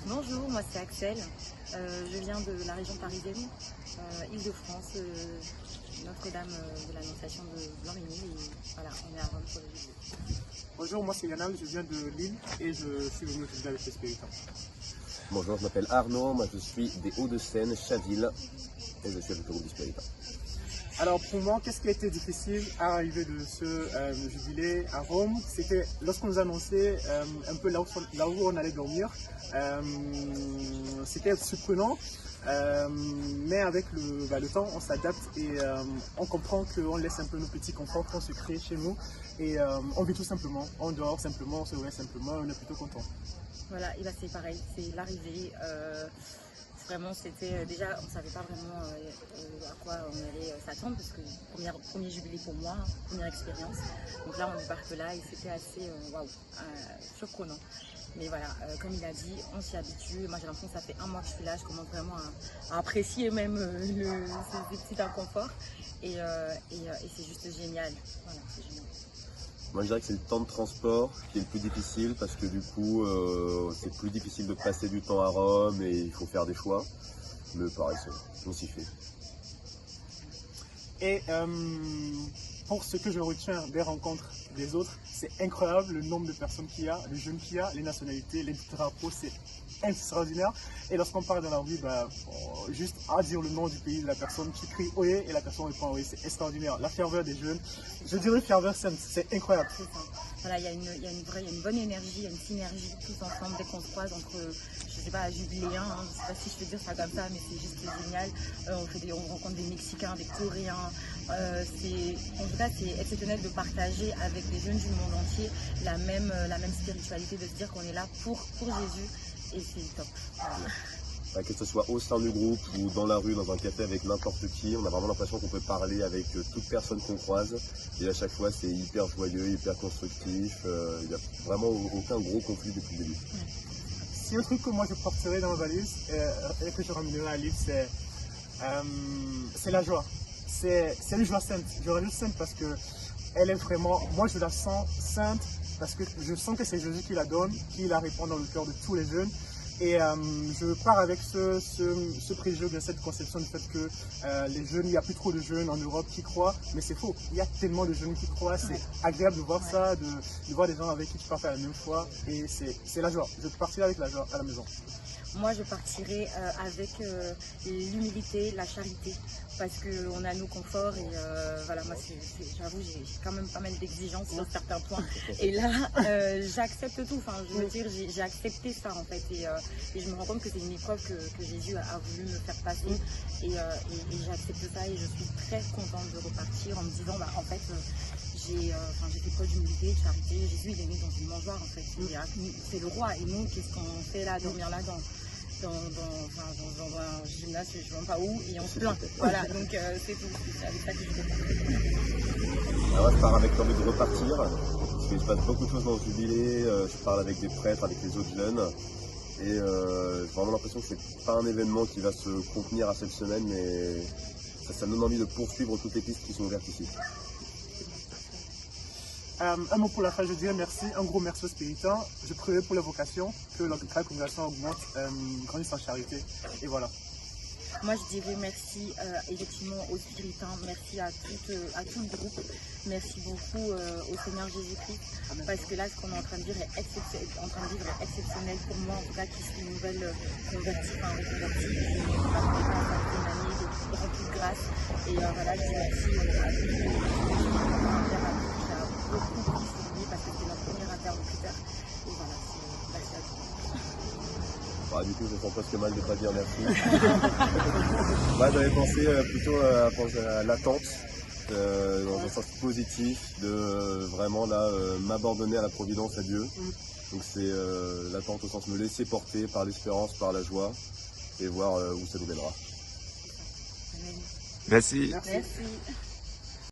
Bonjour, moi c'est Axel, je viens de la région parisienne, Île-de-France, Notre-Dame de l'Annonciation de Blanc-Ménil et voilà, on est à Rome pour le jubilé. Bonjour, moi c'est Yanal, je viens de Lille et je suis venu aujourd'hui avec l'Espéritan. Bonjour, je m'appelle Arnaud, moi je suis des Hauts-de-Seine, Chaville, et je suis avec le groupe d'Espéritan. Alors pour moi, qu'est-ce qui a été difficile à l'arrivée de ce jubilé à Rome? C'était lorsqu'on nous annonçait un peu là où on allait dormir. C'était surprenant, mais avec le temps, on s'adapte et on comprend qu'on laisse un peu nos petits conforts qu'on se crée chez nous et on vit tout simplement, on dort simplement, on se réveille simplement, on est plutôt content. Voilà, et bah c'est pareil, c'est l'arrivée. Vraiment, c'était déjà, on ne savait pas vraiment à quoi on allait s'attendre parce que premier jubilé pour moi, première expérience. Donc là, on débarque là et c'était assez waouh, surprenant. Mais voilà, comme il a dit, on s'y habitue. Moi, j'ai l'impression que ça fait un mois que je suis là. Je commence vraiment à apprécier même ces petits inconforts. Et c'est juste génial. Voilà, c'est génial. Moi je dirais que c'est le temps de transport qui est le plus difficile parce que du coup c'est plus difficile de passer du temps à Rome et il faut faire des choix. Mais pareil, on s'y fait. Et pour ce que je retiens des rencontres des autres, c'est incroyable le nombre de personnes qu'il y a, les jeunes qu'il y a, les nationalités, les drapeaux, c'est extraordinaire. Et lorsqu'on parle dans la rue, juste à dire le nom du pays de la personne, tu cries Oyé et la personne répond Oyé, c'est extraordinaire. La ferveur des jeunes, je dirais ferveur, c'est incroyable. C'est ça. Voilà, il y a une bonne énergie, il y a une synergie tous ensemble dès qu'on se croise entre, je sais pas, jubiléens, je sais pas si je peux dire ça comme ça, mais c'est juste génial. On rencontre des Mexicains, des Coréens. En tout cas, c'est exceptionnel de partager avec les jeunes du monde entier la même spiritualité, de se dire qu'on est là pour Jésus et c'est top. Voilà. Que ce soit au sein du groupe ou dans la rue, dans un café avec n'importe qui, on a vraiment l'impression qu'on peut parler avec toute personne qu'on croise. Et à chaque fois, c'est hyper joyeux, hyper constructif. Il n'y a vraiment aucun gros conflit depuis le début. Si un truc que moi je porterai dans ma valise et que je ramènerai à Lille, c'est la joie. C'est une joie sainte. Je rajoute sainte parce que elle est vraiment, moi je la sens sainte parce que je sens que c'est Jésus qui la donne, qui la répand dans le cœur de tous les jeunes. Et je pars avec ce préjugé, de cette conception du fait que les jeunes, il n'y a plus trop de jeunes en Europe qui croient, mais c'est faux. Il y a tellement de jeunes qui croient, c'est agréable de voir ça, de voir des gens avec qui tu parles à la même foi, et c'est la joie. Je partirai avec la joie à la maison. Moi, je partirai avec l'humilité, la charité, parce qu'on a nos conforts et voilà, moi, j'avoue, j'ai quand même pas mal d'exigences sur certains points. Et là, j'accepte tout, enfin, je veux dire, j'ai accepté ça en fait, et je me rends compte que c'est une épreuve que Jésus a voulu me faire passer, et j'accepte ça et je suis très contente de repartir en me disant, en fait, j'ai fait preuve d'humilité, de charité. Jésus, il est né dans une mangeoire en fait, c'est le roi, et nous, qu'est-ce qu'on fait là, dormir là dans un gymnase, je ne sais même pas où, et on se plaint. Voilà, donc c'est tout, c'est avec ça que je vais. Alors, je pars avec l'envie de repartir, parce qu'il se passe beaucoup de choses dans ce jubilé. Je parle avec des prêtres, avec les autres jeunes, et j'ai vraiment l'impression que c'est pas un événement qui va se contenir à cette semaine, mais ça me donne envie de poursuivre toutes les pistes qui sont ouvertes ici. Un mot pour la fin, je dirais merci, un gros merci aux Spiritan. Je prierai pour la vocation, que la congrégation augmente, grandisse en charité, et voilà. Moi, je dirais merci effectivement aux Spiritains, merci à tout le groupe, merci beaucoup au Seigneur Jésus-Christ, parce que là, ce qu'on est en train de vivre est exceptionnel pour moi, en tout cas, qui suis une nouvelle convertie, reconvertie. Je vais une année de remplie de grâce, et voilà, je dis merci à tous les beaucoup privilégié parce que c'est notre premier interlocuteur, et voilà, merci à tous. Du coup, je sens presque mal de ne pas dire merci. Moi, j'avais pensé plutôt à l'attente, dans un sens positif, de vraiment là m'abandonner à la providence, à Dieu. Donc c'est l'attente au sens de me laisser porter par l'espérance, par la joie, et voir où ça nous mènera. Amen. Merci. Merci.